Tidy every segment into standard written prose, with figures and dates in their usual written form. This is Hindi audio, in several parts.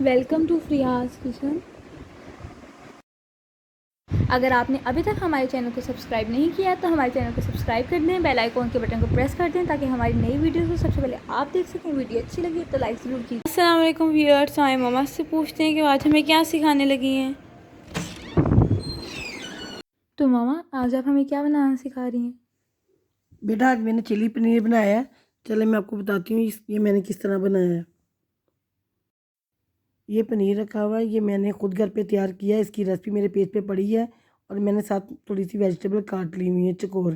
Welcome to फ्रियाज kitchen. अगर आपने अभी तक हमारे चैनल को सब्सक्राइब नहीं किया तो हमारे चैनल को सब्सक्राइब कर दें, बेल आइकॉन के बटन को प्रेस कर दें ताकि हमारी नई वीडियोस को सबसे पहले आप देख सकें। वीडियो अच्छी लगी तो लाइक ज़रूर कीजिए। अस्सलाम वालेकुम व्यूअर्स, हमारी मम्मा से पूछते हैं कि आज हमें क्या सिखाने लगी हैं। तो मामा आज आप हमें क्या बनाना सिखा रही हैं? बेटा आज मैंने चिली पनीर बनाया है। चले मैं आपको बताती हूँ ये मैंने किस तरह बनाया है। ये पनीर रखा हुआ है, ये मैंने खुद घर पे तैयार किया है। इसकी रेसिपी मेरे पेज पे पड़ी है और मैंने साथ थोड़ी सी वेजिटेबल काट ली हुई है चकोर।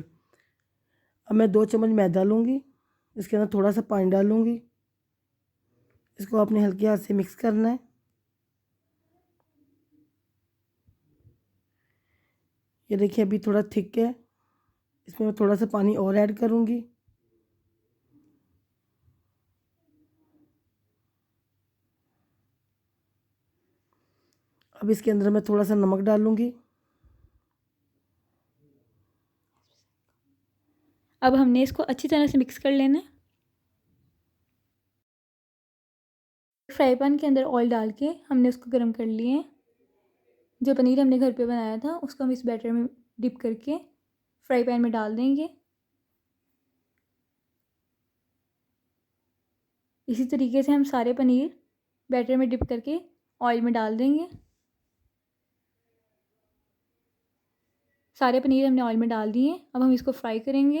अब मैं 2 चम्मच मैदा लूँगी, इसके अंदर थोड़ा सा पानी डालूँगी। इसको अपने हल्के हाथ से मिक्स करना है। ये देखिए अभी थोड़ा थिक है, इसमें मैं थोड़ा सा पानी और ऐड करूँगी। अब इसके अंदर मैं थोड़ा सा नमक डालूँगी। अब हमने इसको अच्छी तरह से मिक्स कर लेना है। फ्राई पैन के अंदर ऑयल डाल के हमने उसको गर्म कर लिए हैं। जो पनीर हमने घर पे बनाया था उसको हम इस बैटर में डिप करके फ्राई पैन में डाल देंगे। इसी तरीके से हम सारे पनीर बैटर में डिप करके ऑयल में डाल देंगे। सारे पनीर हमने ऑयल में डाल दिए। अब हम इसको फ्राई करेंगे।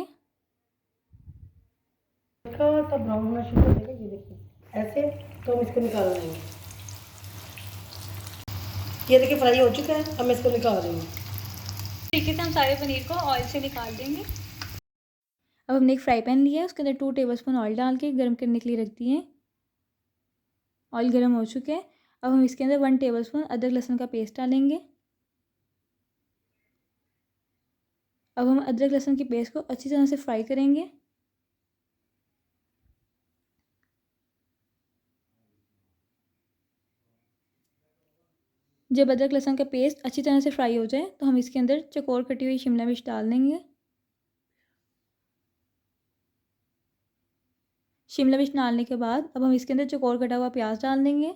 हल्का ब्राउन होना शुरू हो जाएगा, ये देखिए ऐसे। तो हम इसको निकाल लेंगे। ये देखिए फ्राई हो चुका है, अब मैं इसको निकाल रही हूँ। तरीके से हम सारे पनीर को ऑयल से निकाल देंगे। अब हमने एक फ्राई पैन लिया है, उसके अंदर 2 टेबलस्पून ऑयल डाल के गर्म करने के लिए रख दिए। ऑयल गर्म हो चुके हैं। अब हम इसके अंदर 1 टेबलस्पून अदरक लहसुन का पेस्ट डालेंगे। अब हम अदरक लहसुन की पेस्ट को अच्छी तरह से फ्राई करेंगे। जब अदरक लहसुन का पेस्ट अच्छी तरह से फ्राई हो जाए तो हम इसके अंदर चौकोर कटी हुई शिमला मिर्च डाल देंगे। शिमला मिर्च डालने के बाद अब हम इसके अंदर चौकोर कटा हुआ प्याज डाल देंगे।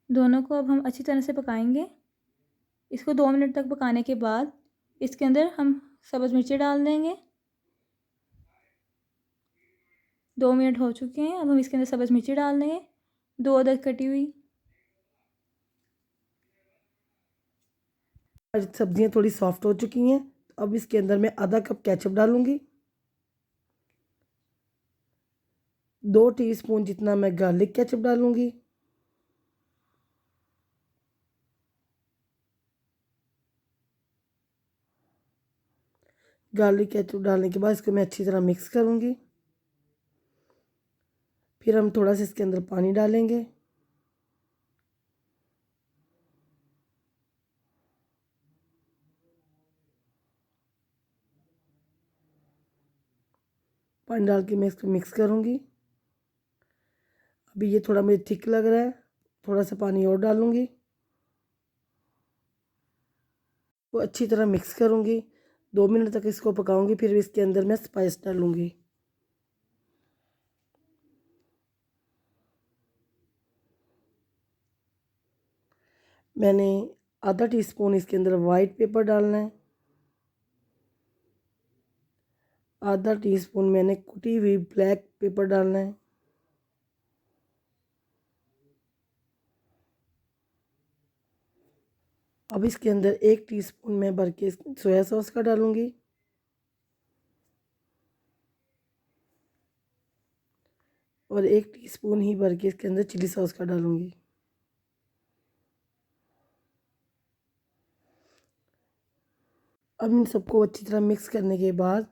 दोनों को अब हम अच्छी तरह से पकाएंगे। इसको 2 मिनट तक पकाने के बाद इसके अंदर हम सब्ज़ मिर्ची डाल देंगे। 2 मिनट हो चुके हैं। अब हम इसके अंदर सब्ज़ मिर्ची डाल देंगे, 2 अदरक कटी हुई। आज सब्जियां थोड़ी सॉफ्ट हो चुकी हैं, तो अब इसके अंदर मैं आधा कप केचप डालूंगी। 2 टीस्पून जितना मैं गार्लिक केचप डालूंगी। गार्लिक केचप डालने के बाद इसको मैं अच्छी तरह मिक्स करूंगी। फिर हम थोड़ा सा इसके अंदर पानी डालेंगे। पानी डाल के मैं इसको मिक्स करूंगी। अभी ये थोड़ा मुझे थिक लग रहा है, थोड़ा सा पानी और डालूंगी। वो अच्छी तरह मिक्स करूंगी। 2 मिनट तक इसको पकाऊंगी। फिर इसके अंदर मैं स्पाइस डालूंगी। मैंने आधा टीस्पून इसके अंदर वाइट पेपर डालना है। आधा टीस्पून मैंने कुटी हुई ब्लैक पेपर डालना है। अब इसके अंदर 1 टीस्पून मैं भर के सोया सॉस का डालूंगी। और 1 टीस्पून ही भर के इसके अंदर चिली सॉस का डालूंगी। अब इन सबको अच्छी तरह मिक्स करने के बाद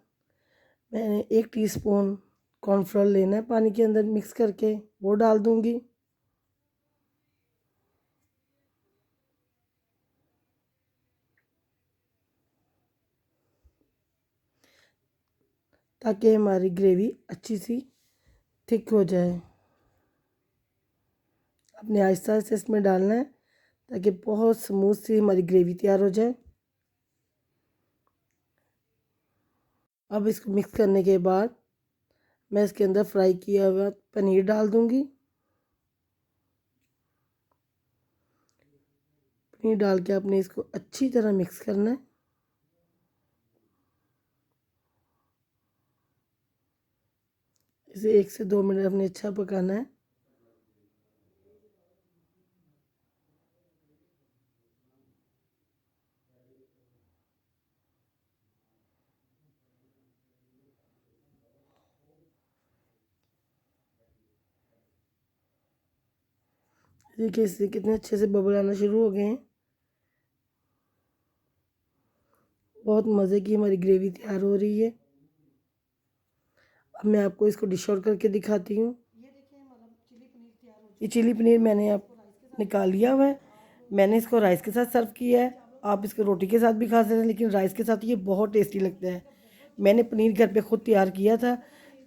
मैंने 1 टीस्पून कॉर्नफ्लोर लेना है, पानी के अंदर मिक्स करके वो डाल दूंगी। ताकि हमारी ग्रेवी अच्छी सी थिक हो जाए। अपने आहिस्ता आहिस्ता इसमें डालना है ताकि बहुत स्मूथ सी हमारी ग्रेवी तैयार हो जाए। अब इसको मिक्स करने के बाद मैं इसके अंदर फ्राई किया हुआ पनीर डाल दूंगी। पनीर डाल के आपने इसको अच्छी तरह मिक्स करना है। इसे 1 से 2 मिनट आपने अच्छा पकाना है। देखिए इससे कितने अच्छे से बबल आना शुरू हो गए हैं। बहुत मज़े की हमारी ग्रेवी तैयार हो रही है। अब मैं आपको इसको डिश आउट करके दिखाती हूँ। ये चिली पनीर मैंने आप निकाल लिया हुआ है। मैंने इसको राइस के साथ सर्व किया है। आप इसको रोटी के साथ भी खा सकते हैं, लेकिन राइस के साथ ये बहुत टेस्टी लगता है। मैंने पनीर घर पे खुद तैयार किया था।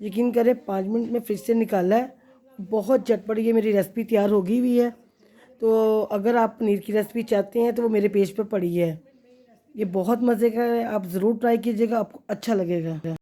यकीन करें 5 मिनट में फ्रिज से निकाला है। बहुत झटपट ये मेरी रेसिपी तैयार हो गई हुई है। तो अगर आप पनीर की रेसिपी चाहते हैं तो वो मेरे पेज पे पड़ी है। ये बहुत मज़े का है, आप ज़रूर ट्राई कीजिएगा, आपको अच्छा लगेगा।